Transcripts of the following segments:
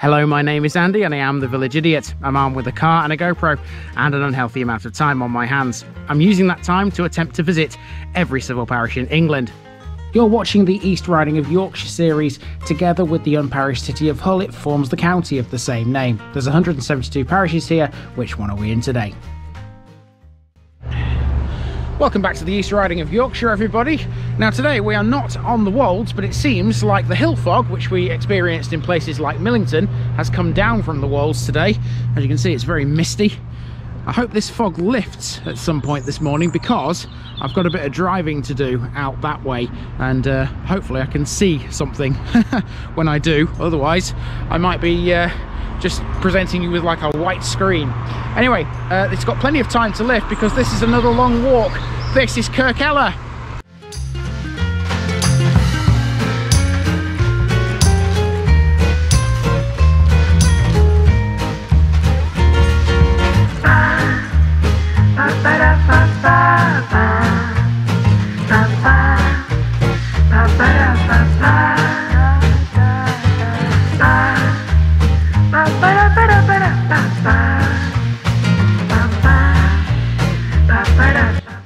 Hello, my name is Andy and I am the Village Idiot. I'm armed with a car and a GoPro and an unhealthy amount of time on my hands. I'm using that time to attempt to visit every civil parish in England. You're watching the East Riding of Yorkshire series. Together with the unparished city of Hull, it forms the county of the same name. There's 172 parishes here. Which one are we in today? Welcome back to the East Riding of Yorkshire, everybody. Now today we are not on the Wolds, but it seems like the hill fog, which we experienced in places like Millington, has come down from the Wolds today. As you can see, it's very misty. I hope this fog lifts at some point this morning because I've got a bit of driving to do out that way, and hopefully I can see something when I do. Otherwise I might be just presenting you with like a white screen. Anyway, it's got plenty of time to lift because this is another long walk. This is Kirk Ella.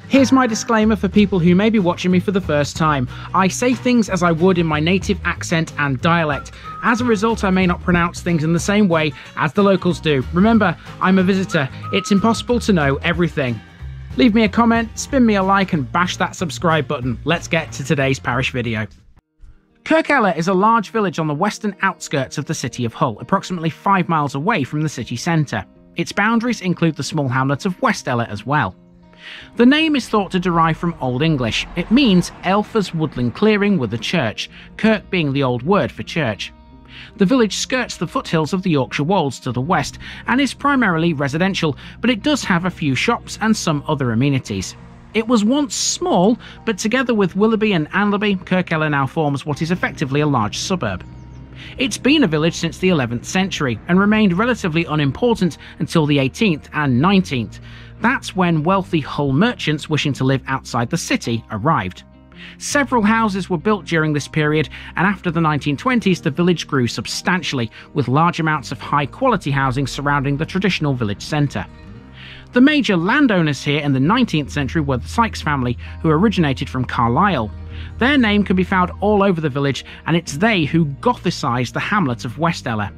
Here's my disclaimer for people who may be watching me for the first time. I say things as I would in my native accent and dialect. As a result, I may not pronounce things in the same way as the locals do. Remember, I'm a visitor. It's impossible to know everything. Leave me a comment, spin me a like, and bash that subscribe button. Let's get to today's parish video. Kirk Ella is a large village on the western outskirts of the city of Hull, approximately 5 miles away from the city centre. Its boundaries include the small hamlet of West Ella as well. The name is thought to derive from Old English. It means Aelfa's woodland clearing with a church, kirk being the old word for church. The village skirts the foothills of the Yorkshire Wolds to the west and is primarily residential, but it does have a few shops and some other amenities. It was once small, but together with Willerby and Anlaby, Kirk Ella now forms what is effectively a large suburb. It's been a village since the 11th century and remained relatively unimportant until the 18th and 19th. That's when wealthy Hull merchants wishing to live outside the city arrived. Several houses were built during this period, and after the 1920s the village grew substantially, with large amounts of high-quality housing surrounding the traditional village centre. The major landowners here in the 19th century were the Sykes family, who originated from Carlisle. Their name can be found all over the village, and it's they who Gothicised the hamlet of West Ella.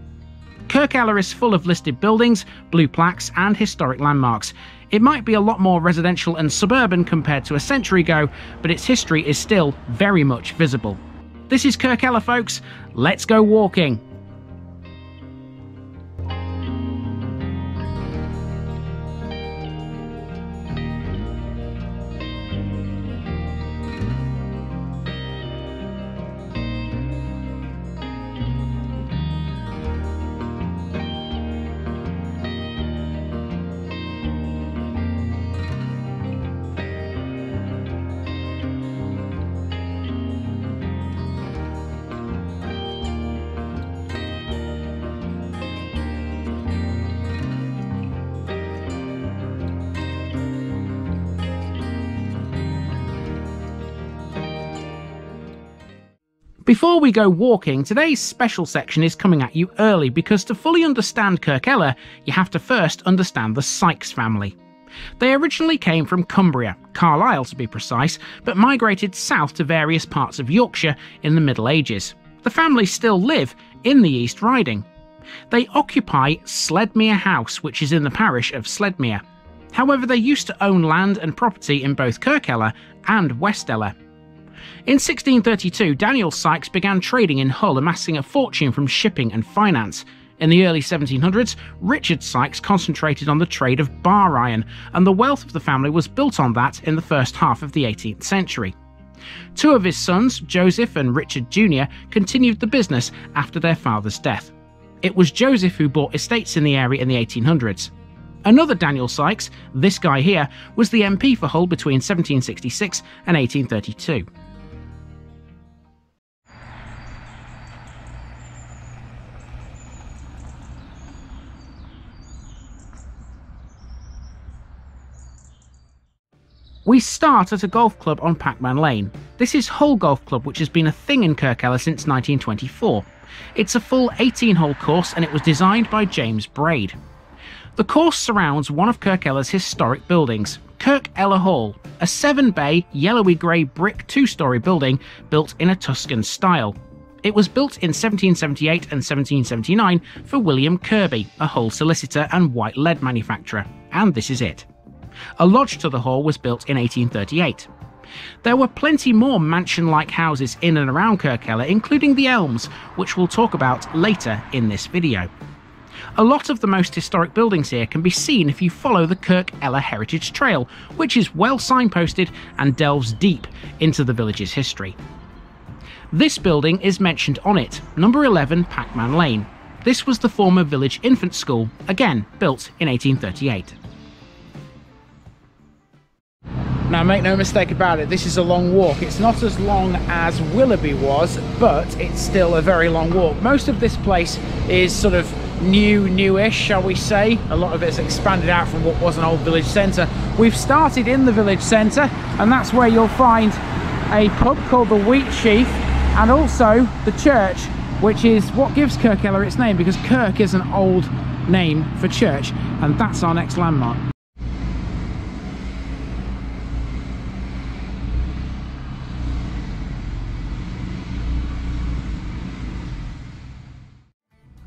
Kirk Ella is full of listed buildings, blue plaques and historic landmarks. It might be a lot more residential and suburban compared to a century ago, but its history is still very much visible. This is Kirk Ella, folks. Let's go walking. Before we go walking, today's special section is coming at you early because to fully understand Kirk Ella, you have to first understand the Sykes family. They originally came from Cumbria, Carlisle to be precise, but migrated south to various parts of Yorkshire in the Middle Ages. The family still live in the East Riding. They occupy Sledmere House, which is in the parish of Sledmere. However, they used to own land and property in both Kirk Ella and West Ella. In 1632, Daniel Sykes began trading in Hull, amassing a fortune from shipping and finance. In the early 1700s, Richard Sykes concentrated on the trade of bar iron, and the wealth of the family was built on that in the first half of the 18th century. Two of his sons, Joseph and Richard Jr., continued the business after their father's death. It was Joseph who bought estates in the area in the 1800s. Another Daniel Sykes, this guy here, was the MP for Hull between 1766 and 1832. We start at a golf club on Packman Lane. This is Hull Golf Club, which has been a thing in Kirk Ella since 1924. It's a full 18-hole course and it was designed by James Braid. The course surrounds one of Kirk Ella's historic buildings, Kirk Ella Hall, a 7-bay, yellowy-grey brick 2-storey building built in a Tuscan style. It was built in 1778 and 1779 for William Kirby, a Hull solicitor and white lead manufacturer, and this is it. A lodge to the hall was built in 1838. There were plenty more mansion-like houses in and around Kirk Ella, including the Elms, which we'll talk about later in this video. A lot of the most historic buildings here can be seen if you follow the Kirk Ella Heritage Trail, which is well signposted and delves deep into the village's history. This building is mentioned on it, number 11 Packman Lane. This was the former village infant school, again built in 1838. Now make no mistake about it, this is a long walk. It's not as long as Willerby was, but it's still a very long walk. Most of this place is sort of newish, shall we say. A lot of it's expanded out from what was an old village centre. We've started in the village centre, and that's where you'll find a pub called the Wheat Sheaf, and also the church, which is what gives Kirk Ella its name, because Kirk is an old name for church, and that's our next landmark.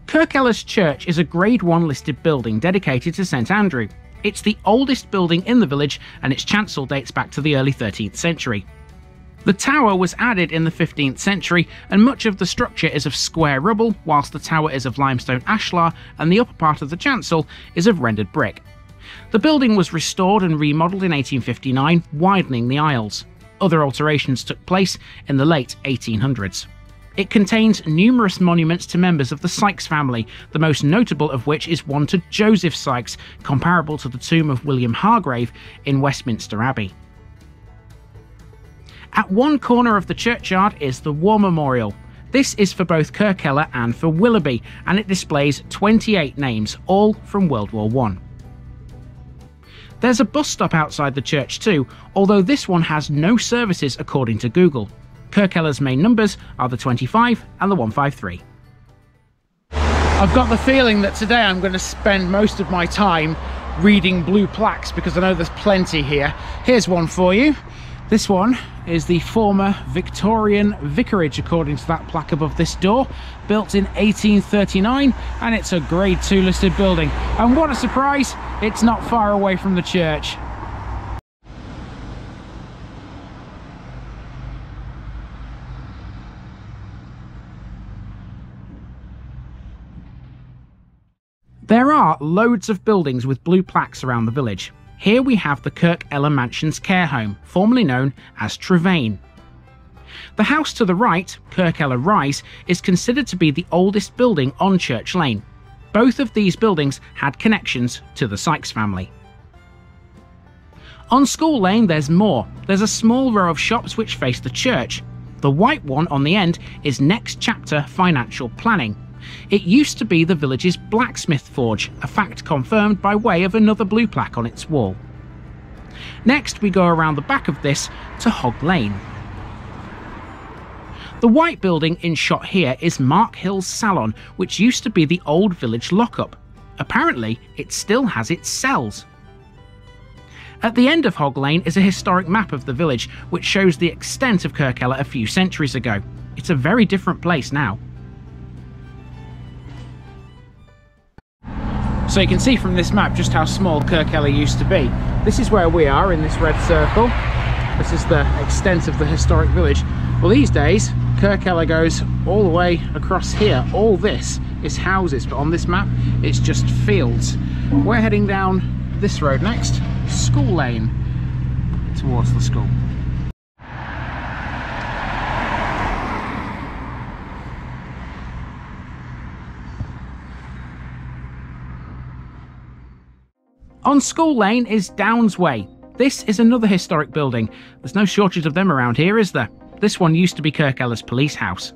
Kirk Ella's church is a Grade 1 listed building dedicated to St Andrew. It's the oldest building in the village and its chancel dates back to the early 13th century. The tower was added in the 15th century and much of the structure is of square rubble, whilst the tower is of limestone ashlar and the upper part of the chancel is of rendered brick. The building was restored and remodelled in 1859, widening the aisles. Other alterations took place in the late 1800s. It contains numerous monuments to members of the Sykes family, the most notable of which is one to Joseph Sykes, comparable to the tomb of William Hargrave in Westminster Abbey. At one corner of the churchyard is the War Memorial. This is for both Kirk Ella and for Willerby, and it displays 28 names, all from World War I. There's a bus stop outside the church too, although this one has no services according to Google. Kirk Ella's main numbers are the 25 and the 153. I've got the feeling that today I'm going to spend most of my time reading blue plaques because I know there's plenty here. Here's one for you. This one is the former Victorian vicarage according to that plaque above this door, built in 1839, and it's a Grade 2 listed building. And what a surprise, it's not far away from the church. There are loads of buildings with blue plaques around the village. Here we have the Kirk Ella Mansions care home, formerly known as Trevane. The house to the right, Kirk Ella Rise, is considered to be the oldest building on Church Lane. Both of these buildings had connections to the Sykes family. On School Lane there's more. There's a small row of shops which face the church. The white one on the end is Next Chapter Financial Planning. It used to be the village's blacksmith forge, a fact confirmed by way of another blue plaque on its wall. Next we go around the back of this to Hog Lane. The white building in shot here is Mark Hill's Salon, which used to be the old village lockup. Apparently it still has its cells. At the end of Hog Lane is a historic map of the village which shows the extent of Kirk Ella a few centuries ago. It's a very different place now. So you can see from this map just how small Kirk Ella used to be. This is where we are in this red circle. This is the extent of the historic village. Well, these days Kirk Ella goes all the way across here. All this is houses, but on this map it's just fields. We're heading down this road next, School Lane, towards the school. On School Lane is Downs Way. This is another historic building. There's no shortage of them around here, is there? This one used to be Kirk Ella's police house.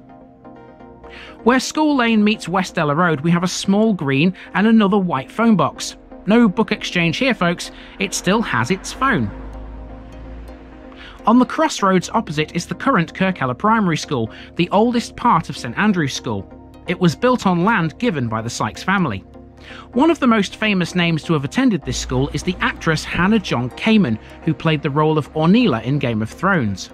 Where School Lane meets West Ella Road, we have a small green and another white phone box. No book exchange here, folks. It still has its phone. On the crossroads opposite is the current Kirk Ella Primary School, the oldest part of St Andrew's School. It was built on land given by the Sykes family. One of the most famous names to have attended this school is the actress Hannah John Kamen, who played the role of Ornella in Game of Thrones.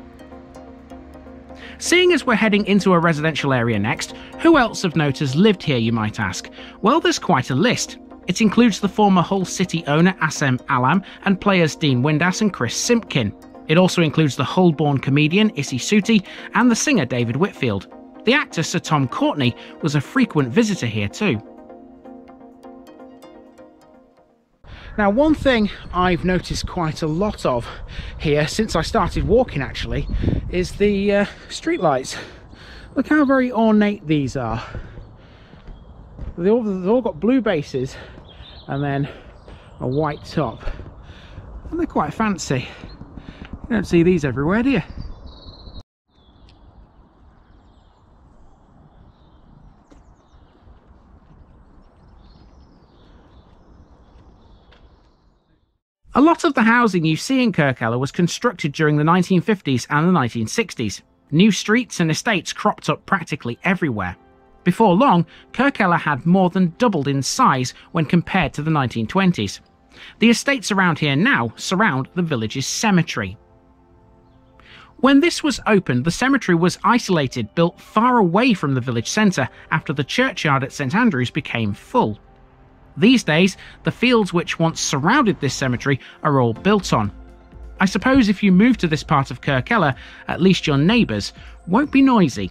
Seeing as we're heading into a residential area next, who else of note has lived here, you might ask? Well, there's quite a list. It includes the former Hull City owner Assem Allam and players Dean Windass and Chris Simpkin. It also includes the Hull-born comedian Issy Sooty and the singer David Whitfield. The actor Sir Tom Courtenay was a frequent visitor here too. Now, one thing I've noticed quite a lot of here since I started walking actually is the street lights. Look how very ornate these are. They've all got blue bases and then a white top, and they're quite fancy. You don't see these everywhere, do you? A lot of the housing you see in Kirk Ella was constructed during the 1950s and the 1960s. New streets and estates cropped up practically everywhere. Before long, Kirk Ella had more than doubled in size when compared to the 1920s. The estates around here now surround the village's cemetery. When this was opened, the cemetery was isolated, built far away from the village centre after the churchyard at St Andrews became full. These days, the fields which once surrounded this cemetery are all built on. I suppose if you move to this part of Kirk Ella, at least your neighbours won't be noisy.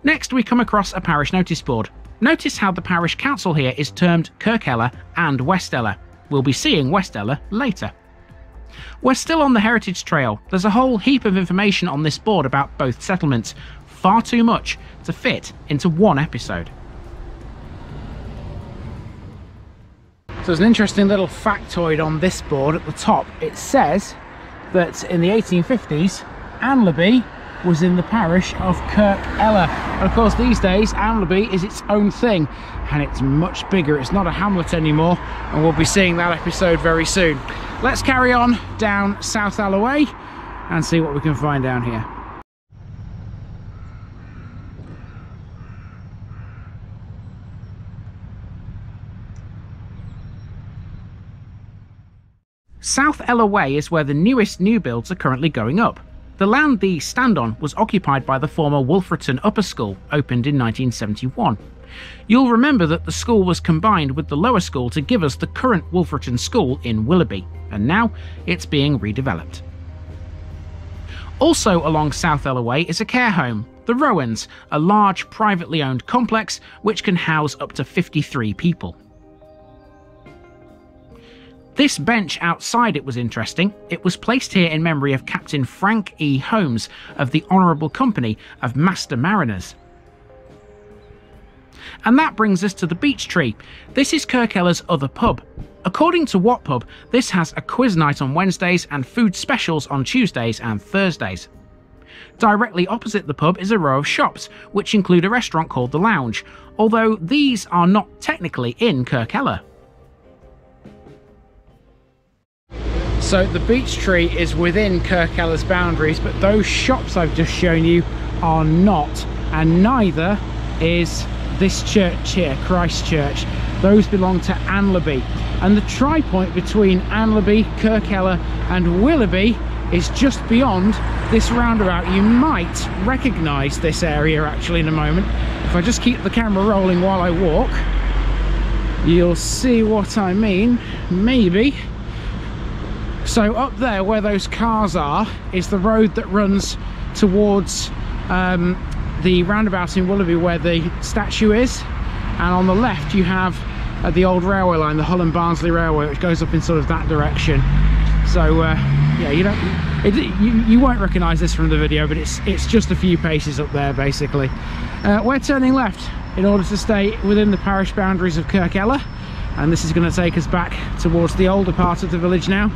Next, we come across a parish notice board. Notice how the parish council here is termed Kirk Ella and West Ella. We'll be seeing West Ella later. We're still on the Heritage Trail. There's a whole heap of information on this board about both settlements. Far too much to fit into one episode. So there's an interesting little factoid on this board at the top. It says that in the 1850s, Anlaby was in the parish of Kirk Ella. And of course these days, Anlaby is its own thing and it's much bigger. It's not a hamlet anymore, and we'll be seeing that episode very soon. Let's carry on down South Ella Way and see what we can find down here. South Ella Way is where the newest new builds are currently going up. The land these stand on was occupied by the former Wolferton Upper School, opened in 1971. You'll remember that the school was combined with the lower school to give us the current Wolferton School in Willerby, and now it's being redeveloped. Also along South Ella Way is a care home, the Rowans, a large privately owned complex which can house up to 53 people. This bench outside it was interesting. It was placed here in memory of Captain Frank E. Holmes of the Honourable Company of Master Mariners. And that brings us to the Beech Tree. This is Kirk Ella's other pub. According to What Pub, this has a quiz night on Wednesdays and food specials on Tuesdays and Thursdays. Directly opposite the pub is a row of shops, which include a restaurant called The Lounge, although these are not technically in Kirk Ella. So the Beech Tree is within Kirk Ella's boundaries, but those shops I've just shown you are not, and neither is this church here, Christ Church. Those belong to Anlaby, and the tri-point between Anlaby, Kirk Ella and Willerby is just beyond this roundabout. You might recognise this area actually in a moment. If I just keep the camera rolling while I walk, you'll see what I mean, maybe. So up there where those cars are is the road that runs towards the roundabout in Willerby where the statue is, and on the left you have the old railway line, the Hull and Barnsley Railway, which goes up in sort of that direction. So yeah, you won't recognise this from the video, but it's just a few paces up there basically. We're turning left in order to stay within the parish boundaries of Kirk Ella, and this is going to take us back towards the older part of the village now.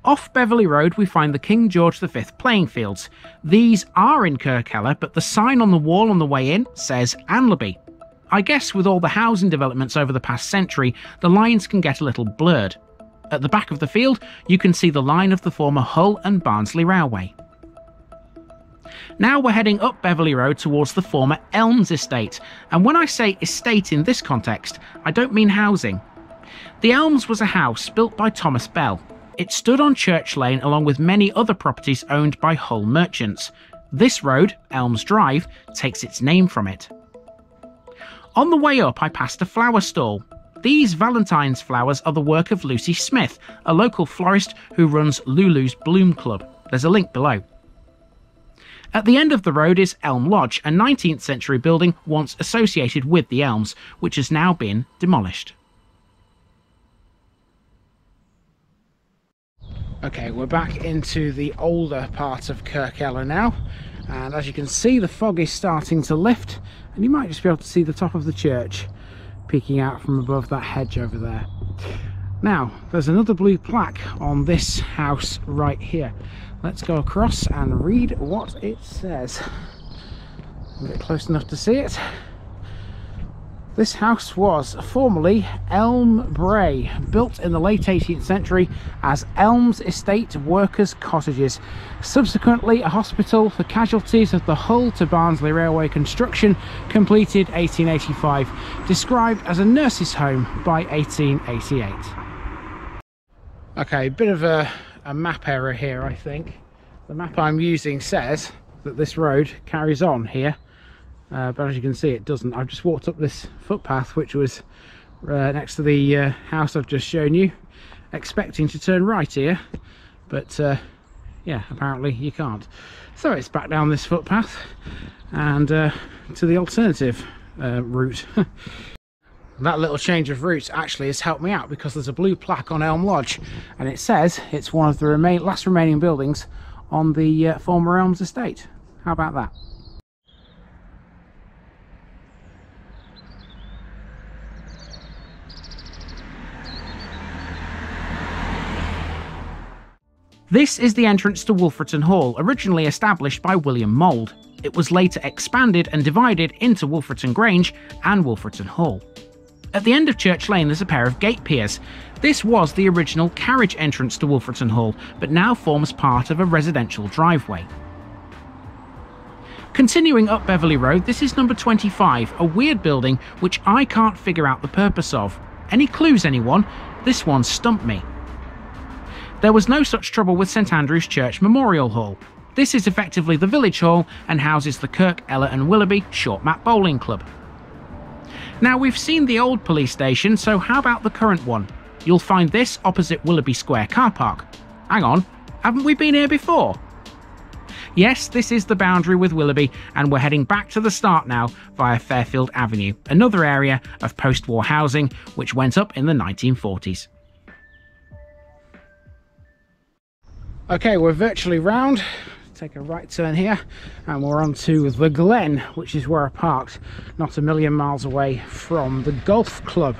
Off Beverley Road we find the King George V playing fields. These are in Kirk Ella, but the sign on the wall on the way in says Anlaby. I guess with all the housing developments over the past century, the lines can get a little blurred. At the back of the field, you can see the line of the former Hull and Barnsley Railway. Now we're heading up Beverley Road towards the former Elms estate, and when I say estate in this context, I don't mean housing. The Elms was a house built by Thomas Bell. It stood on Church Lane along with many other properties owned by Hull merchants. This road, Elms Drive, takes its name from it. On the way up I passed a flower stall. These Valentine's flowers are the work of Lucy Smith, a local florist who runs Lulu's Bloom Club. There's a link below. At the end of the road is Elm Lodge, a 19th century building once associated with the Elms, which has now been demolished. Okay, we're back into the older part of Kirk Ella now, and as you can see the fog is starting to lift, and you might just be able to see the top of the church peeking out from above that hedge over there. Now, there's another blue plaque on this house right here. Let's go across and read what it says. I'll get close enough to see it. This house was formerly Elm Bray, built in the late 18th century as Elms Estate Workers' Cottages. Subsequently, a hospital for casualties of the Hull to Barnsley Railway construction, completed 1885. Described as a nurse's home by 1888. Okay, bit of a map error here, I think. The map I'm using says that this road carries on here. But as you can see it doesn't. I've just walked up this footpath which was next to the house I've just shown you, expecting to turn right here, but yeah, apparently you can't. So it's back down this footpath and to the alternative route. That little change of route actually has helped me out because there's a blue plaque on Elm Lodge and it says it's one of the last remaining buildings on the former Elms estate. How about that? This is the entrance to Wolferton Hall, originally established by William Mould. It was later expanded and divided into Wolferton Grange and Wolferton Hall. At the end of Church Lane there's a pair of gate piers. This was the original carriage entrance to Wolferton Hall, but now forms part of a residential driveway. Continuing up Beverley Road, this is number 25, a weird building which I can't figure out the purpose of. Any clues, anyone? This one stumped me. There was no such trouble with St Andrew's Church Memorial Hall. This is effectively the village hall and houses the Kirk Ella and Willerby Short Mat Bowling Club. Now we've seen the old police station, so how about the current one? You'll find this opposite Willerby Square car park. Hang on, haven't we been here before? Yes, this is the boundary with Willerby, and we're heading back to the start now via Fairfield Avenue, another area of post-war housing which went up in the 1940s. Okay, we're virtually round. Take a right turn here and we're on to the Glen, which is where I parked, not a million miles away from the golf club.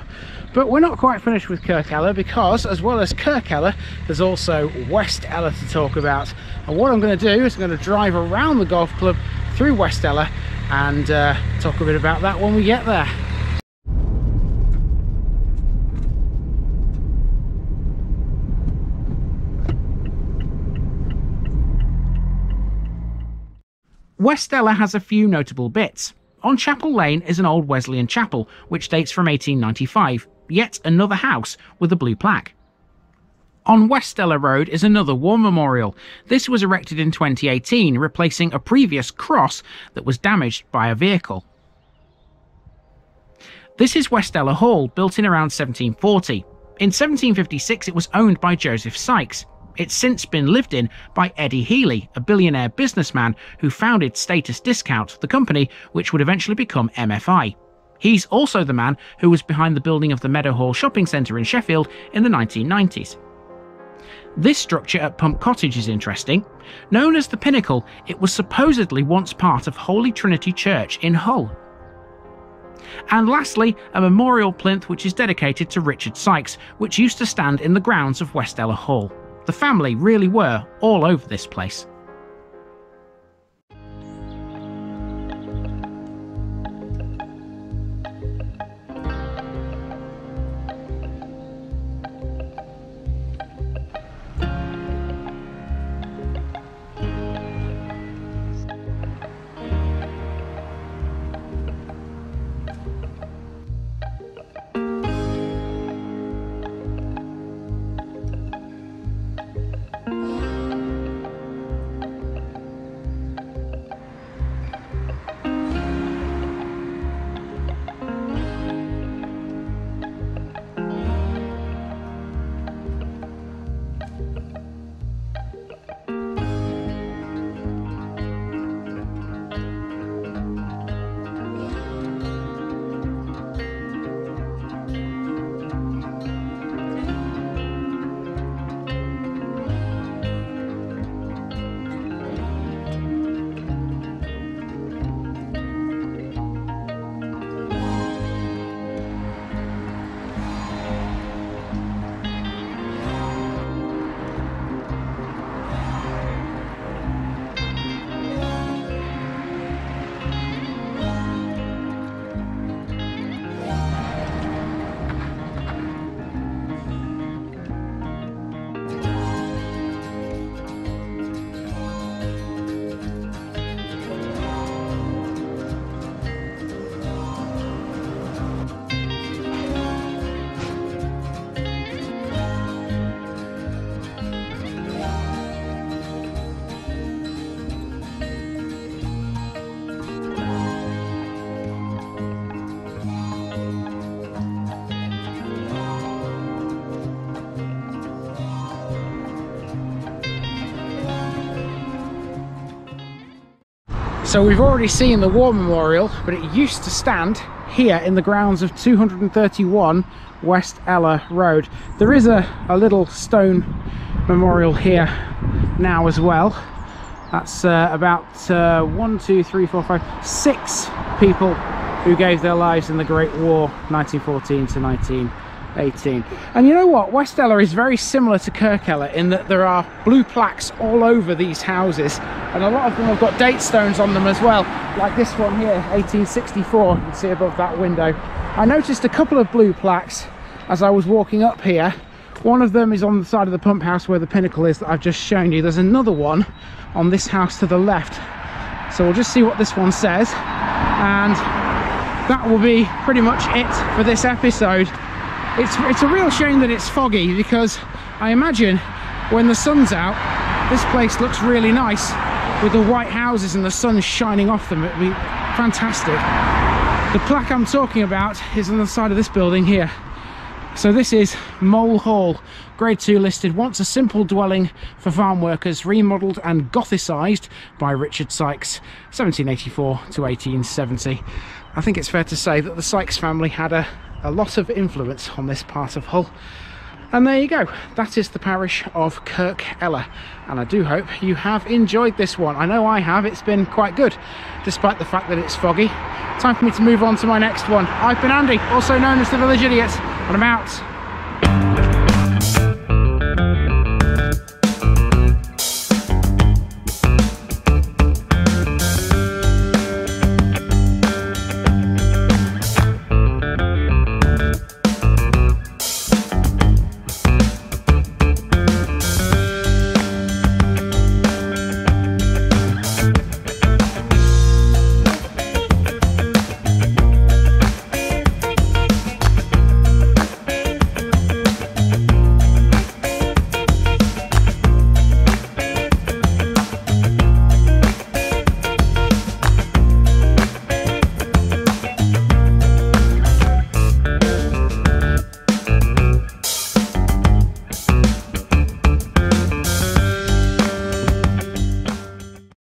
But we're not quite finished with Kirk Ella, because as well as Kirk Ella there's also West Ella to talk about, and what I'm going to do is I'm going to drive around the golf club through West Ella and talk a bit about that when we get there. West Ella has a few notable bits. On Chapel Lane is an old Wesleyan chapel, which dates from 1895, yet another house with a blue plaque. On West Ella Road is another war memorial. This was erected in 2018, replacing a previous cross that was damaged by a vehicle. This is West Ella Hall, built in around 1740. In 1756 it was owned by Joseph Sykes. It's since been lived in by Eddie Healy, a billionaire businessman who founded Status Discount, the company which would eventually become MFI. He's also the man who was behind the building of the Meadowhall shopping centre in Sheffield in the 1990s. This structure at Pump Cottage is interesting. Known as the Pinnacle, it was supposedly once part of Holy Trinity Church in Hull. And lastly, a memorial plinth which is dedicated to Richard Sykes, which used to stand in the grounds of West Ella Hall. The family really were all over this place. So we've already seen the war memorial, but it used to stand here in the grounds of 231 West Ella Road. There is a little stone memorial here now as well. That's about 1, 2, 3, 4, 5, 6 people who gave their lives in the Great War, 1914 to 1918. And you know what? West Ella is very similar to Kirk Ella in that there are blue plaques all over these houses, and a lot of them have got date stones on them as well, like this one here, 1864, you can see above that window. I noticed a couple of blue plaques as I was walking up here. One of them is on the side of the pump house where the pinnacle is that I've just shown you. There's another one on this house to the left. So we'll just see what this one says, and that will be pretty much it for this episode. It's a real shame that it's foggy, because I imagine when the sun's out, this place looks really nice with the white houses and the sun shining off them. It'd be fantastic. The plaque I'm talking about is on the side of this building here. So this is Mole Hall, Grade 2 listed, once a simple dwelling for farm workers, remodelled and Gothicised by Richard Sykes, 1784 to 1870. I think it's fair to say that the Sykes family had a lot of influence on this part of Hull. And there you go, that is the parish of Kirk Ella, and I do hope you have enjoyed this one. I know I have. It's been quite good, despite the fact that it's foggy. Time for me to move on to my next one. I've been Andy, also known as the Village Idiot, and I'm out.